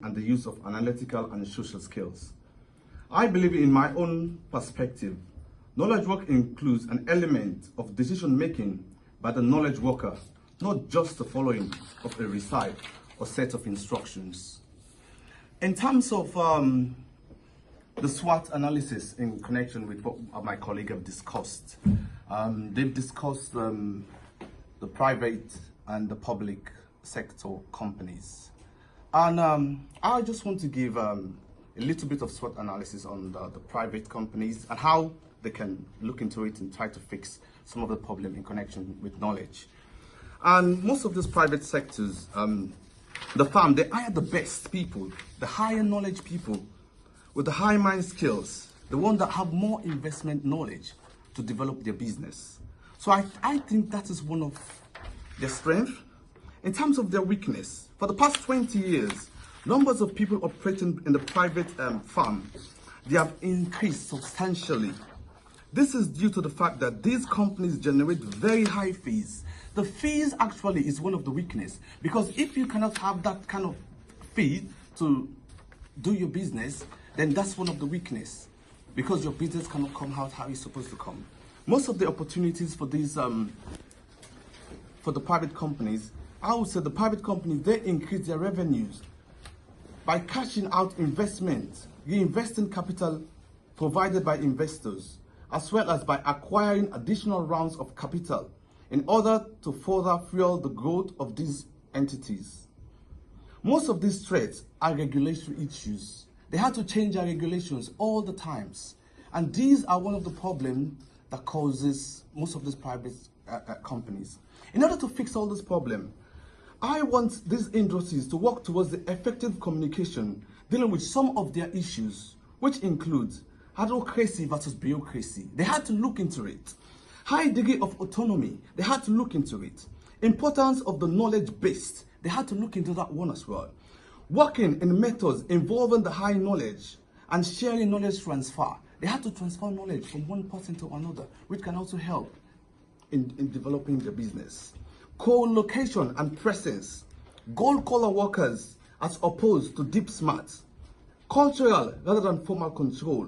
and the use of analytical and social skills. I believe, in my own perspective, knowledge work includes an element of decision making by the knowledge worker, not just the following of a recite or set of instructions. In terms of the SWOT analysis in connection with what my colleague have discussed, they've discussed the private and the public sector companies. And I just want to give a little bit of SWOT analysis on the private companies and how they can look into it and try to fix some of the problem in connection with knowledge. And most of these private sectors, the firm, they hire the best people, the higher knowledge people with the high mind skills, the ones that have more investment knowledge to develop their business. So I think that is one of their strengths. In terms of their weakness, for the past 20 years, numbers of people operating in the private firm, they have increased substantially. This is due to the fact that these companies generate very high fees. The fees actually is one of the weakness, because if you cannot have that kind of fee to do your business, then that's one of the weakness, because your business cannot come out how it's supposed to come. Most of the opportunities for these, for the private companies, I would say the private companies, they increase their revenues by cashing out investment, reinvesting capital provided by investors, as well as by acquiring additional rounds of capital in order to further fuel the growth of these entities. Most of these threats are regulatory issues. They had to change their regulations all the times. And these are one of the problems that causes most of these private companies. In order to fix all this problem, I want these industries to work towards the effective communication dealing with some of their issues, which includes advocacy versus bureaucracy. They had to look into it. High degree of autonomy, they had to look into it. Importance of the knowledge base, they had to look into that one as well. Working in methods involving the high knowledge and sharing knowledge transfer. They had to transfer knowledge from one person to another, which can also help in developing the business. Co-location and presence. Gold-collar workers as opposed to deep smart. Cultural rather than formal control.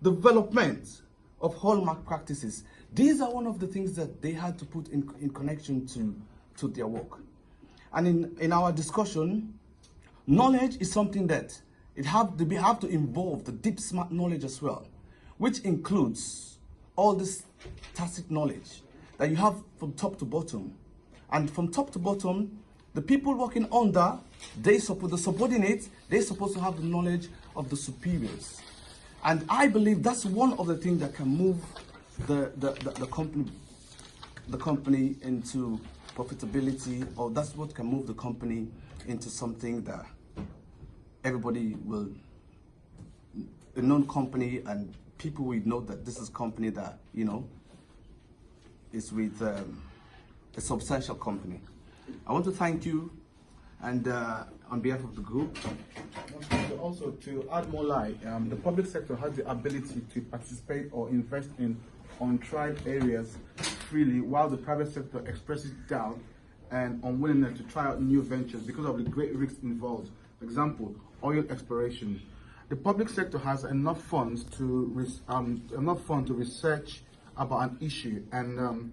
Development of hallmark practices. These are one of the things that they had to put in connection to their work. And in our discussion, knowledge is something that we have to involve the deep smart knowledge as well, which includes all this tacit knowledge that you have from top to bottom. And from top to bottom, the people working under, the subordinates, they're supposed to have the knowledge of the superiors. And I believe that's one of the things that can move the company into profitability, or that's what can move the company into something that everybody will, a known company, and people will know that this is a company that, you know, is with a substantial company. I want to thank you, and on behalf of the group. Also, to add more light, the public sector has the ability to participate or invest in untried areas freely, while the private sector expresses doubt and unwillingness to try out new ventures because of the great risks involved. For example, oil exploration. The public sector has enough funds to research about an issue and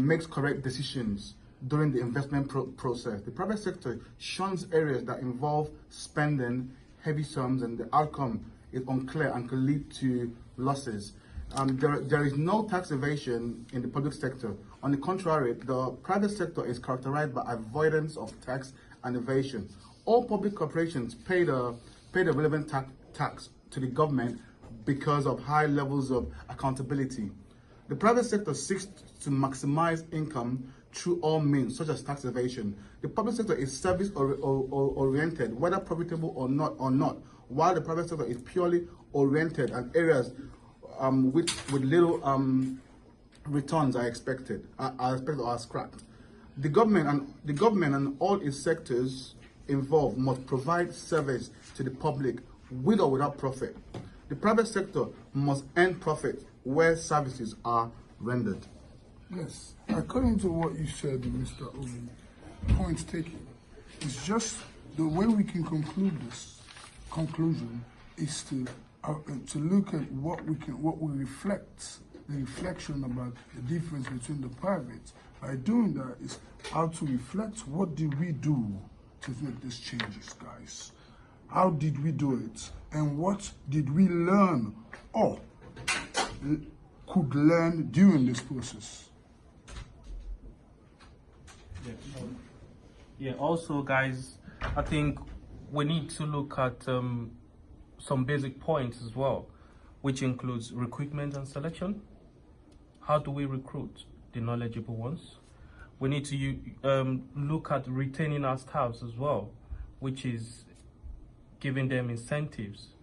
makes correct decisions during the investment process. The private sector shuns areas that involve spending heavy sums, and the outcome is unclear and could lead to losses. There is no tax evasion in the public sector. On the contrary, the private sector is characterized by avoidance of tax and evasion. All public corporations pay the relevant tax to the government because of high levels of accountability. The private sector seeks to maximize income through all means, such as tax evasion. The public sector is service oriented, whether profitable or not, while the private sector is purely oriented and areas with little returns are expected or are scrapped. The government and all its sectors involved must provide service to the public with or without profit. The private sector must earn profit where services are rendered. Yes, according to what you said, Mr. Obi, point taken. It's just the way we can conclude this conclusion is to look at what we reflect, the reflection about the difference between the private. By doing that is how to reflect what did we do to make these changes, guys. How did we do it? And what did we learn or could learn during this process? Yeah, also guys, I think we need to look at some basic points as well, which includes recruitment and selection. How do we recruit the knowledgeable ones? We need to look at retaining our staffs as well, which is giving them incentives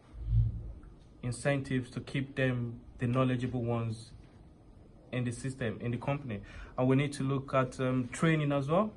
to keep them, the knowledgeable ones, in the system, in the company. And we need to look at training as well.